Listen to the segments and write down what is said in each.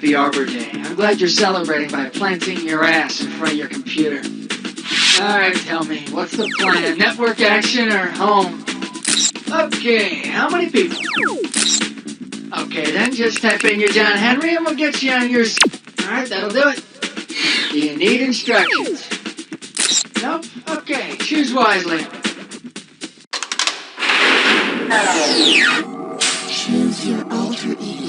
happy Arbor Day. I'm glad you're celebrating by planting your ass in front of your computer. Alright, tell me, what's the plan? Network action or home? Okay, how many people? Okay, then just type in your John Henry and we'll get you on your... Alright, that'll do it. Do you need instructions? Nope? Okay, choose wisely. Choose your alter ego.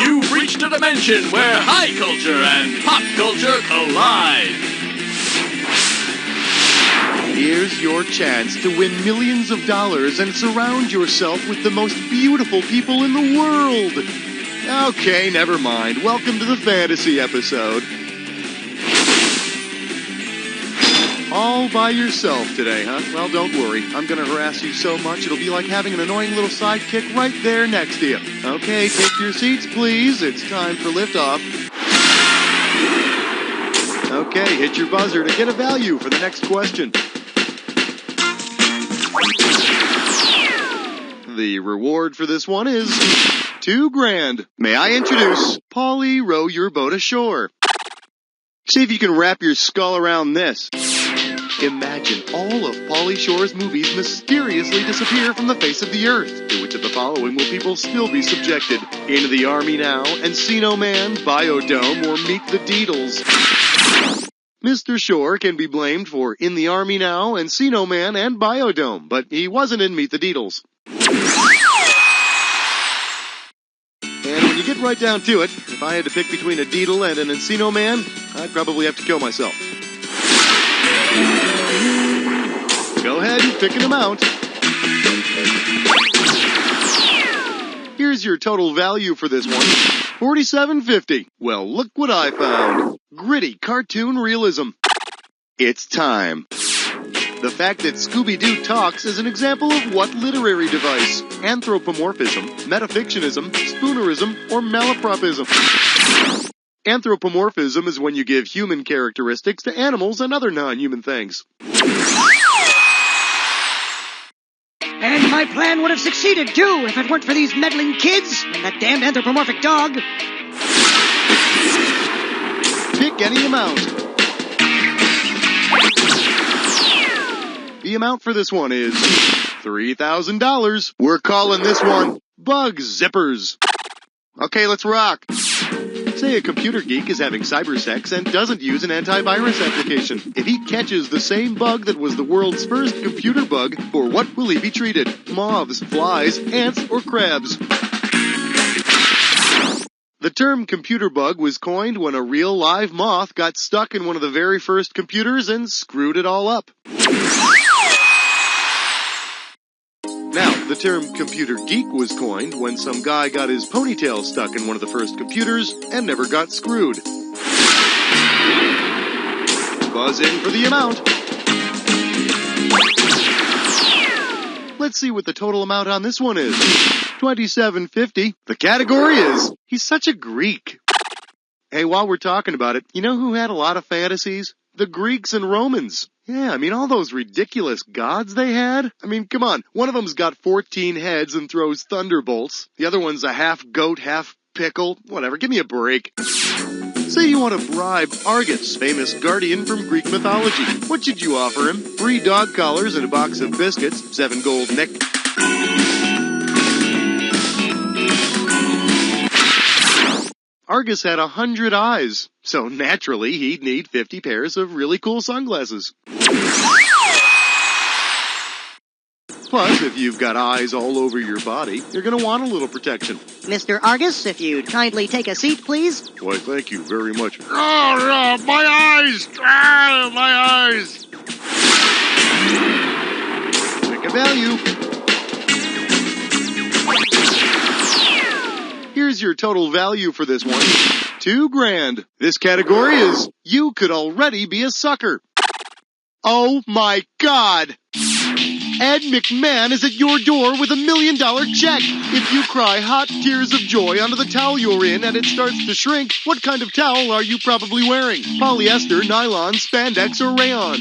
You've reached a dimension where high culture and pop culture collide. Here's your chance to win millions of dollars and surround yourself with the most beautiful people in the world. Okay, never mind. Welcome to the fantasy episode. All by yourself today, huh? Well, don't worry. I'm gonna harass you so much it'll be like having an annoying little sidekick right there next to you. Okay, take your seats, please. It's time for liftoff. Okay, hit your buzzer to get a value for the next question. The reward for this one is $2,000. May I introduce Polly Row Your Boat Ashore. See if you can wrap your skull around this. Imagine all of Pauly Shore's movies mysteriously disappear from the face of the earth. To which of the following will people still be subjected? Into the Army Now, Encino Man, Biodome, or Meet the Deedles? Mr. Shore can be blamed for In the Army Now, Encino Man, and Biodome, but he wasn't in Meet the Deedles. And when you get right down to it, if I had to pick between a Deedle and an Encino Man, I'd probably have to kill myself. Go ahead and pick an amount. Here's your total value for this one. $47.50. Well, look what I found. Gritty cartoon realism. It's time. The fact that Scooby-Doo talks is an example of what literary device? Anthropomorphism, metafictionism, spoonerism, or malapropism? Anthropomorphism is when you give human characteristics to animals and other non-human things. And my plan would have succeeded, too, if it weren't for these meddling kids and that damned anthropomorphic dog. Pick any amount. The amount for this one is $3,000. We're calling this one Bug Zippers. Okay, let's rock. Say a computer geek is having cybersex and doesn't use an antivirus application. If he catches the same bug that was the world's first computer bug, for what will he be treated? Moths, flies, ants, or crabs? The term computer bug was coined when a real live moth got stuck in one of the very first computers and screwed it all up. Now, the term computer geek was coined when some guy got his ponytail stuck in one of the first computers and never got screwed. Buzz in for the amount. Let's see what the total amount on this one is. $27.50. The category is, he's such a Greek. Hey, while we're talking about it, you know who had a lot of fantasies? The Greeks and Romans. Yeah, I mean, all those ridiculous gods they had. I mean, come on. One of them's got 14 heads and throws thunderbolts. The other one's a half goat, half pickle. Whatever, give me a break. Say you want to bribe Argus, famous guardian from Greek mythology. What should you offer him? 3 dog collars and a box of biscuits, 7 gold nick. Argus had 100 eyes, so naturally he'd need 50 pairs of really cool sunglasses. Plus, if you've got eyes all over your body, you're going to want a little protection. Mr. Argus, if you'd kindly take a seat, please. Why, thank you very much. Oh, my eyes! Ah, my eyes! Pick a value. Here's your total value for this one. $2,000. This category is you could already be a sucker. Oh my God! Ed McMahon is at your door with $1 million check. If you cry hot tears of joy onto the towel you're in and it starts to shrink, what kind of towel are you probably wearing? Polyester, nylon, spandex, or rayon?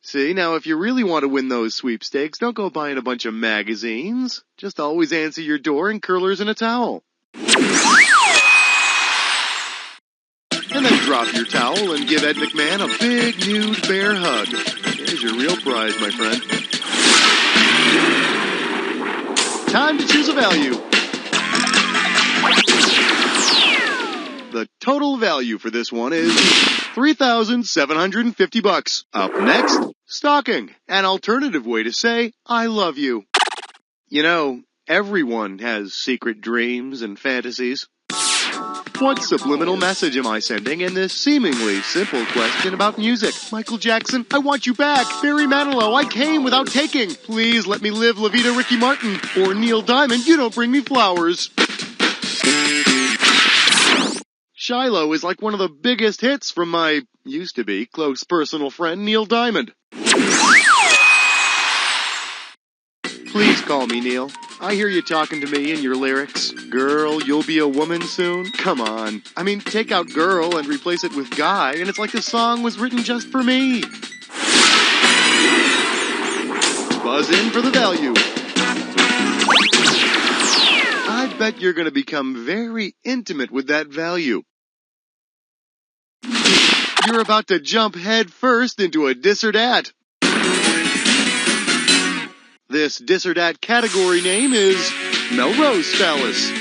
See, now if you really want to win those sweepstakes, don't go buying a bunch of magazines. Just always answer your door in curlers and a towel. And then drop your towel and give Ed McMahon a big nude bear hug. There's your real prize, my friend. Time to choose a value. The total value for this one is $3,750. Up next, stalking, an alternative way to say I love you. You know, everyone has secret dreams and fantasies. What subliminal message am I sending in this seemingly simple question about music? Michael Jackson, I want you back. Barry Manilow, I came without taking. Please let me live La Vida Ricky Martin. Or Neil Diamond, you don't bring me flowers. Shiloh is like one of the biggest hits from my used-to-be close personal friend Neil Diamond. Please call me Neil. I hear you talking to me in your lyrics. Girl, you'll be a woman soon? Come on. I mean, take out girl and replace it with guy, and it's like the song was written just for me. Buzz in for the value. I bet you're going to become very intimate with that value. You're about to jump head first into a dis or dat. This dis or dat category name is Melrose Phallus.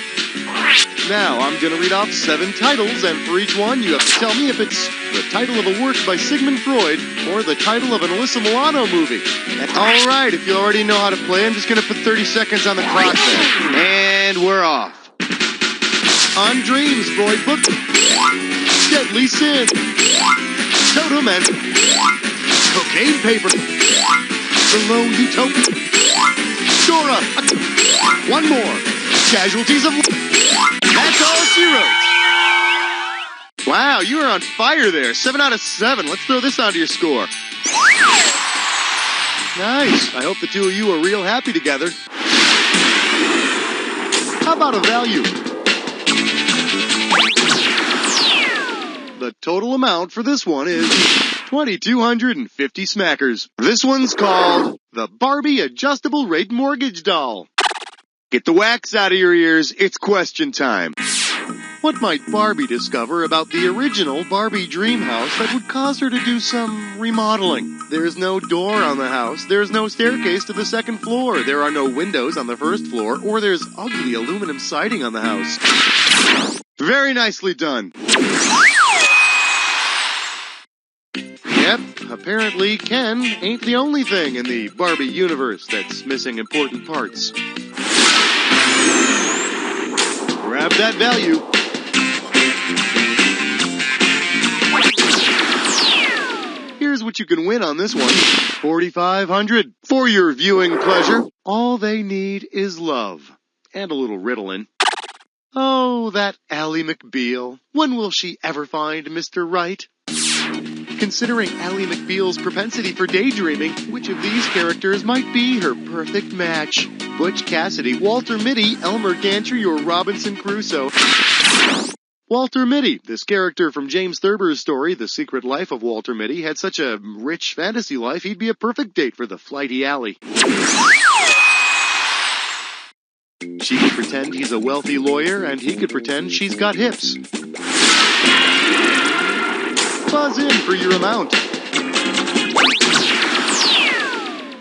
Now, I'm going to read off 7 titles, and for each one, you have to tell me if it's the title of a work by Sigmund Freud or the title of an Alyssa Milano movie. All right, if you already know how to play, I'm just going to put 30 seconds on the clock then. And we're off. On Dreams, Freud book. Deadly Sin. Totem and Cocaine Paper. Below Utopia. Dora. One more. Casualties of... That's all she wrote. Wow, you are on fire there. 7 out of 7. Let's throw this onto your score. Nice. I hope the two of you are real happy together. How about a value? The total amount for this one is 2,250 smackers. This one's called the Barbie Adjustable Rate Mortgage Doll. Get the wax out of your ears, it's question time. What might Barbie discover about the original Barbie dream house that would cause her to do some remodeling? There's no door on the house, there's no staircase to the second floor, there are no windows on the first floor, or there's ugly aluminum siding on the house. Very nicely done. Yep, apparently Ken ain't the only thing in the Barbie universe that's missing important parts. Grab that value. Here's what you can win on this one. $4,500. For your viewing pleasure, all they need is love. And a little Ritalin. Oh, that Ally McBeal. When will she ever find Mr. Right? Considering Ally McBeal's propensity for daydreaming, which of these characters might be her perfect match? Butch Cassidy, Walter Mitty, Elmer Gantry, or Robinson Crusoe? Walter Mitty, this character from James Thurber's story, The Secret Life of Walter Mitty, had such a rich fantasy life, he'd be a perfect date for the flighty Ally. She could pretend he's a wealthy lawyer, and he could pretend she's got hips. Buzz in for your amount.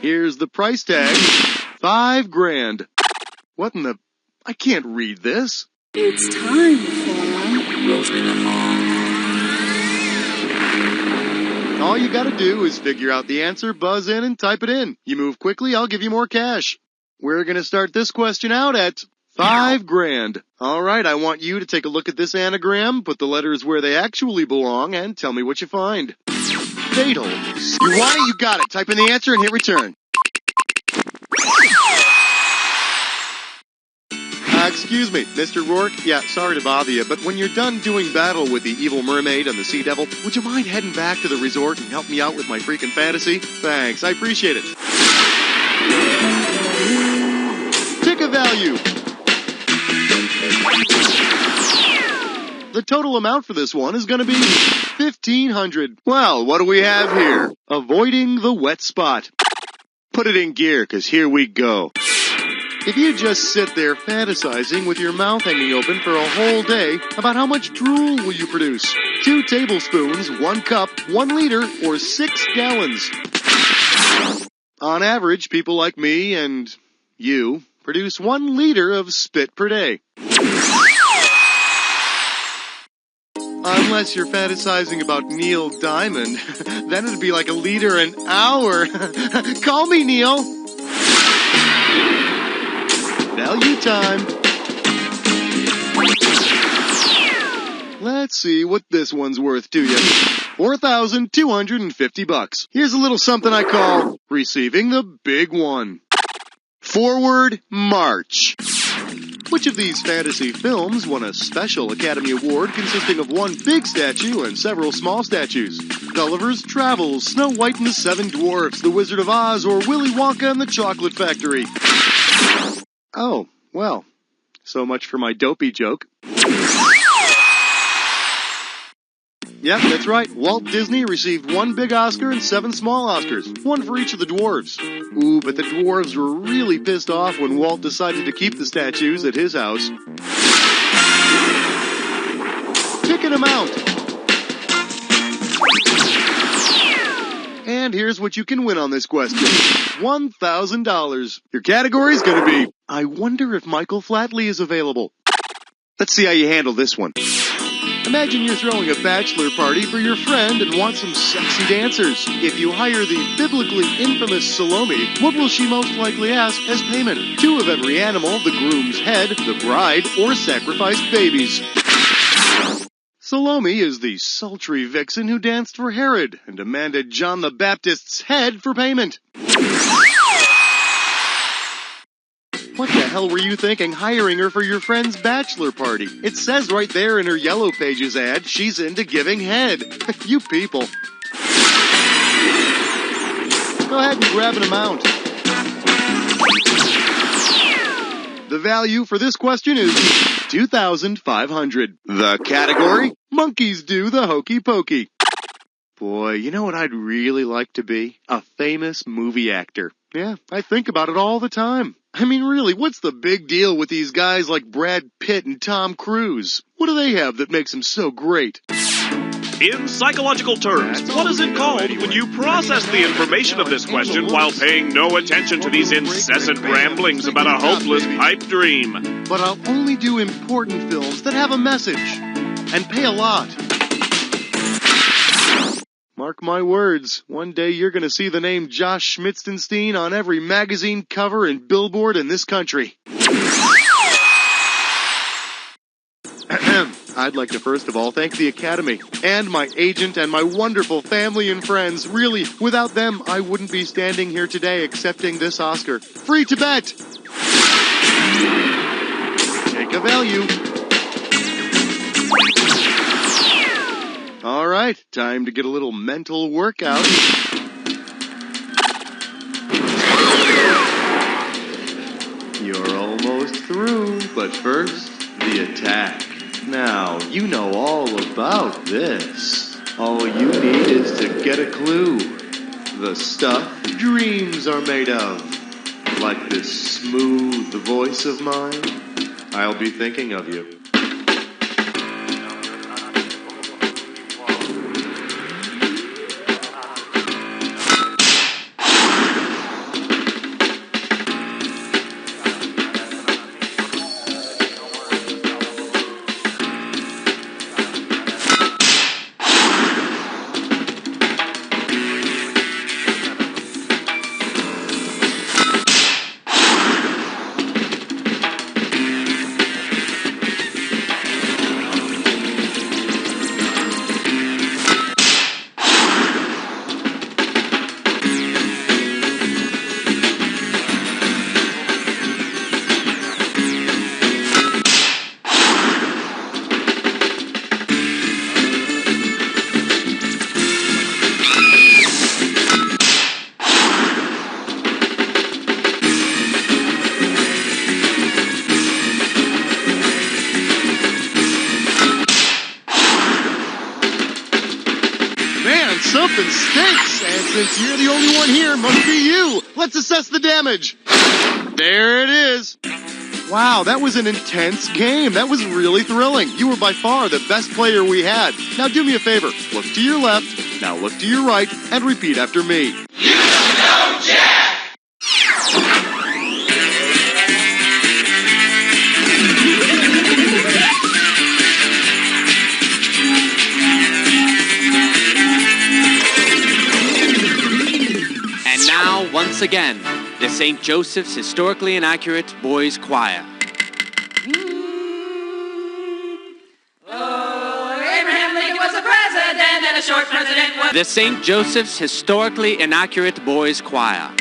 Here's the price tag. $5,000. What in the... I can't read this. It's time for... All you gotta do is figure out the answer, buzz in, and type it in. You move quickly, I'll give you more cash. We're gonna start this question out at $5,000. All right, I want you to take a look at this anagram, put the letters where they actually belong, and tell me what you find. Fatal. You want it? You got it. Type in the answer and hit return. Excuse me, Mr. Rourke? Yeah, sorry to bother you, but when you're done doing battle with the evil mermaid and the sea devil, would you mind heading back to the resort and help me out with my freaking fantasy? Thanks, I appreciate it. Ticket value. The total amount for this one is going to be $1,500. Well, what do we have here? Avoiding the wet spot. Put it in gear, 'cause here we go. If you just sit there fantasizing with your mouth hanging open for a whole day, about how much drool will you produce? 2 tablespoons, 1 cup, 1 liter, or 6 gallons? On average, people like me and you produce 1 liter of spit per day. Unless you're fantasizing about Neil Diamond, then it'd be like 1 liter an hour. Call me, Neil. Value time. Let's see what this one's worth to you. $4,250. Here's a little something I call receiving the big one. Forward March. Which of these fantasy films won a special Academy Award consisting of 1 big statue and several small statues? Gulliver's Travels, Snow White and the 7 Dwarfs, The Wizard of Oz, or Willy Wonka and the Chocolate Factory? Oh, well, so much for my dopey joke. Yep, that's right. Walt Disney received 1 big Oscar and 7 small Oscars, 1 for each of the dwarves. Ooh, but the dwarves were really pissed off when Walt decided to keep the statues at his house. Ticket amount. And here's what you can win on this question. $1,000. Your category's gonna be, I wonder if Michael Flatley is available. Let's see how you handle this one. Imagine you're throwing a bachelor party for your friend and want some sexy dancers. If you hire the biblically infamous Salome, what will she most likely ask as payment? 2 of every animal, the groom's head, the bride, or sacrificed babies. Salome is the sultry vixen who danced for Herod and demanded John the Baptist's head for payment. What the hell were you thinking hiring her for your friend's bachelor party? It says right there in her Yellow Pages ad, she's into giving head. You people. Go ahead and grab an amount. The value for this question is $2,500. The category? Monkeys do the hokey pokey. Boy, you know what I'd really like to be? A famous movie actor. Yeah, I think about it all the time. I mean, really, what's the big deal with these guys like Brad Pitt and Tom Cruise? What do they have that makes them so great? In psychological terms, what is it called when you process the information of this question while paying no attention to these incessant ramblings about a hopeless pipe dream? But I'll only do important films that have a message and pay a lot. Mark my words, one day you're going to see the name Josh Schmitzenstein on every magazine cover and billboard in this country. I'd like to first of all thank the Academy and my agent and my wonderful family and friends. Really, without them, I wouldn't be standing here today accepting this Oscar. Free Tibet! Take a value. All right, time to get a little mental workout. You're almost through, but first, the attack. Now, you know all about this. All you need is to get a clue. The stuff dreams are made of. Like this smooth voice of mine, I'll be thinking of you. Something stinks, and since you're the only one here, must be you. Let's assess the damage. There it is. Wow, that was an intense game. That was really thrilling. You were by far the best player we had. Now do me a favor. Look to your left, now look to your right, and repeat after me. You know Jack! And now, once again, the St. Joseph's Historically Inaccurate Boys Choir. Abraham Lincoln was a president, and a short president was... The St. Joseph's Historically Inaccurate Boys Choir.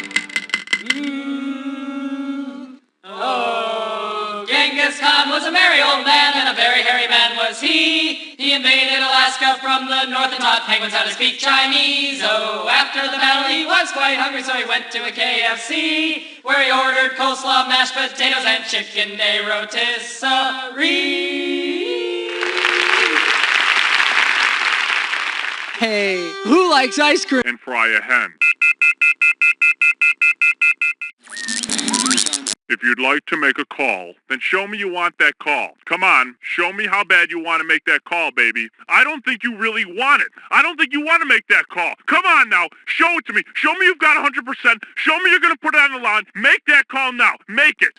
Genghis Khan was a merry old man, and a very hairy man was he. He invaded Alaska from the north and taught penguins how to speak Chinese. Oh, after the battle he was quite hungry, so he went to a KFC, where he ordered coleslaw, mashed potatoes, and chicken de rotisserie. Hey, who likes ice cream? And fry a hen. If you'd like to make a call, then show me you want that call. Come on, show me how bad you want to make that call, baby. I don't think you really want it. I don't think you want to make that call. Come on now, show it to me. Show me you've got 100%. Show me you're going to put it on the line. Make that call now. Make it.